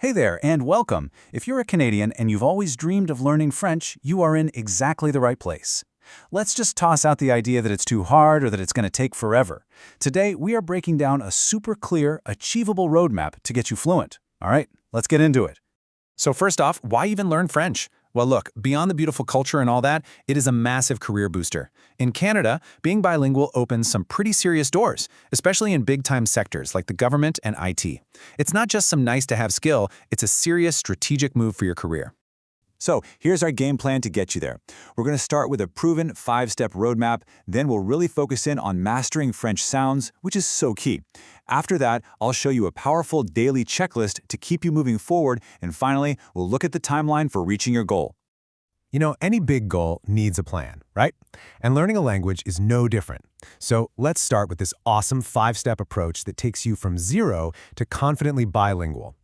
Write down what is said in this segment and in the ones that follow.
Hey there, and welcome. If you're a Canadian and you've always dreamed of learning French, you are in exactly the right place. Let's just toss out the idea that it's too hard or that it's going to take forever. Today, we are breaking down a super clear, achievable roadmap to get you fluent. All right, let's get into it. So first off, why even learn French? Well, look, beyond the beautiful culture and all that, it is a massive career booster. In Canada, being bilingual opens some pretty serious doors, especially in big-time sectors like the government and IT. It's not just some nice-to-have skill, it's a serious strategic move for your career. So here's our game plan to get you there. We're going to start with a proven 5-step roadmap, then we'll really focus in on mastering French sounds, which is so key. After that, I'll show you a powerful daily checklist to keep you moving forward, and finally, we'll look at the timeline for reaching your goal. You know, any big goal needs a plan, right? And learning a language is no different. So let's start with this awesome 5-step approach that takes you from zero to confidently bilingual.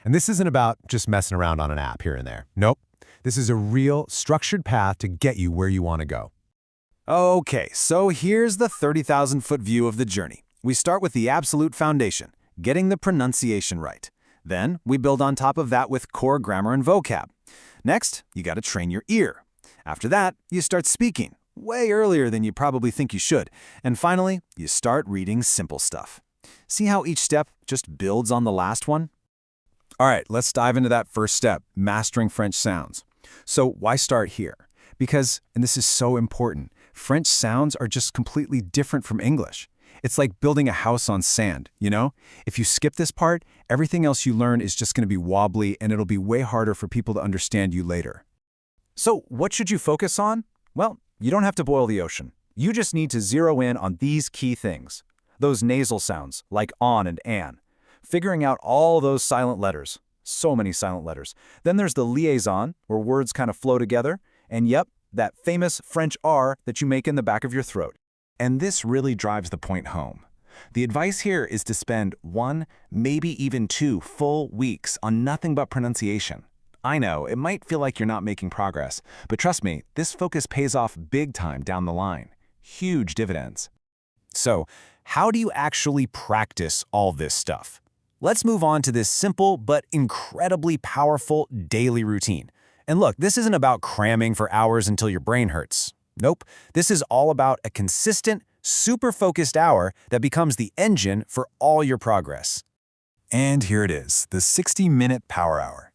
And this isn't about just messing around on an app here and there. Nope. This is a real, structured path to get you where you want to go. Okay, so here's the 30,000-foot view of the journey. We start with the absolute foundation, getting the pronunciation right. Then, we build on top of that with core grammar and vocab. Next, you got to train your ear. After that, you start speaking, way earlier than you probably think you should. And finally, you start reading simple stuff. See how each step just builds on the last one? All right, let's dive into that first step, mastering French sounds. So why start here? Because, and this is so important, French sounds are just completely different from English. It's like building a house on sand, you know? If you skip this part, everything else you learn is just going to be wobbly and it'll be way harder for people to understand you later. So what should you focus on? Well, you don't have to boil the ocean. You just need to zero in on these key things. Those nasal sounds, like on and an. Figuring out all those silent letters. So many silent letters. Then there's the liaison, where words kind of flow together. And yep, that famous French R that you make in the back of your throat. And this really drives the point home. The advice here is to spend 1, maybe even 2 full weeks on nothing but pronunciation. I know, it might feel like you're not making progress, but trust me, this focus pays off big time down the line. Huge dividends. So, how do you actually practice all this stuff? Let's move on to this simple but incredibly powerful daily routine. And look, this isn't about cramming for hours until your brain hurts. Nope, this is all about a consistent, super focused hour that becomes the engine for all your progress. And here it is, the 60-minute power hour.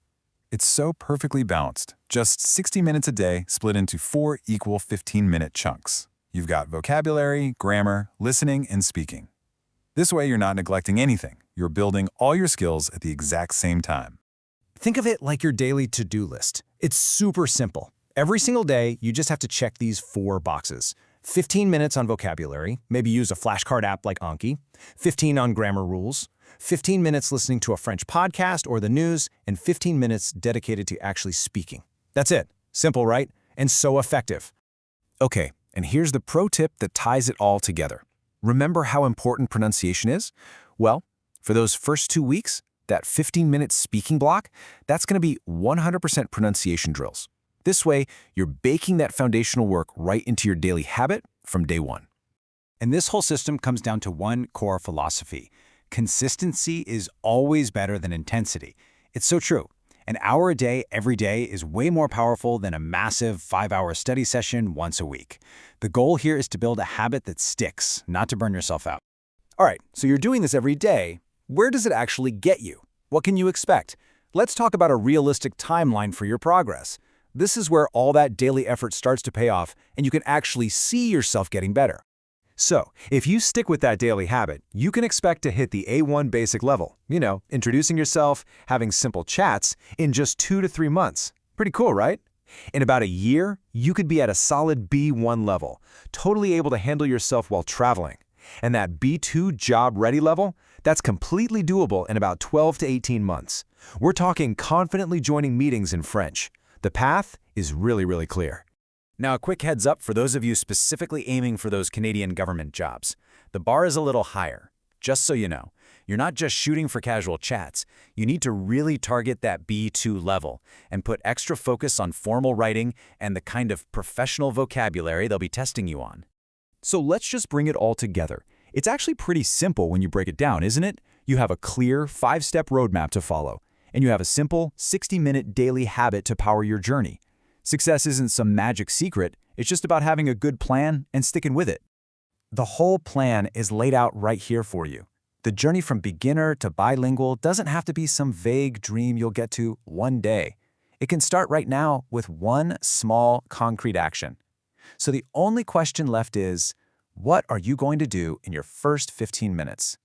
It's so perfectly balanced, just 60 minutes a day split into 4 equal 15-minute chunks. You've got vocabulary, grammar, listening, and speaking. This way you're not neglecting anything. You're building all your skills at the exact same time. Think of it like your daily to-do list. It's super simple. Every single day, you just have to check these 4 boxes. 15 minutes on vocabulary, maybe use a flashcard app like Anki, 15 on grammar rules, 15 minutes listening to a French podcast or the news, and 15 minutes dedicated to actually speaking. That's it. Simple, right? And so effective. Okay, and here's the pro tip that ties it all together. Remember how important pronunciation is? Well, for those first 2 weeks, that 15-minute speaking block, that's going to be 100% pronunciation drills. This way, you're baking that foundational work right into your daily habit from day one. And this whole system comes down to one core philosophy. Consistency is always better than intensity. It's so true. An hour a day, every day, is way more powerful than a massive 5-hour study session once a week. The goal here is to build a habit that sticks, not to burn yourself out. All right, so you're doing this every day. Where does it actually get you? What can you expect? Let's talk about a realistic timeline for your progress. This is where all that daily effort starts to pay off, and you can actually see yourself getting better. So, if you stick with that daily habit, you can expect to hit the A1 basic level. You know, introducing yourself, having simple chats, in just 2 to 3 months. Pretty cool, right? In about a year, you could be at a solid B1 level, totally able to handle yourself while traveling. And that B2 job-ready level, that's completely doable in about 12 to 18 months. We're talking confidently joining meetings in French. The path is really clear. Now, a quick heads up for those of you specifically aiming for those Canadian government jobs. The bar is a little higher. Just so you know, you're not just shooting for casual chats. You need to really target that B2 level and put extra focus on formal writing and the kind of professional vocabulary they'll be testing you on. So let's just bring it all together. It's actually pretty simple when you break it down, isn't it? You have a clear 5-step roadmap to follow. and you have a simple 60-minute daily habit to power your journey. Success isn't some magic secret, it's just about having a good plan and sticking with it. The whole plan is laid out right here for you. The journey from beginner to bilingual doesn't have to be some vague dream you'll get to one day. It can start right now with one small, concrete action. So the only question left is, what are you going to do in your first 15 minutes?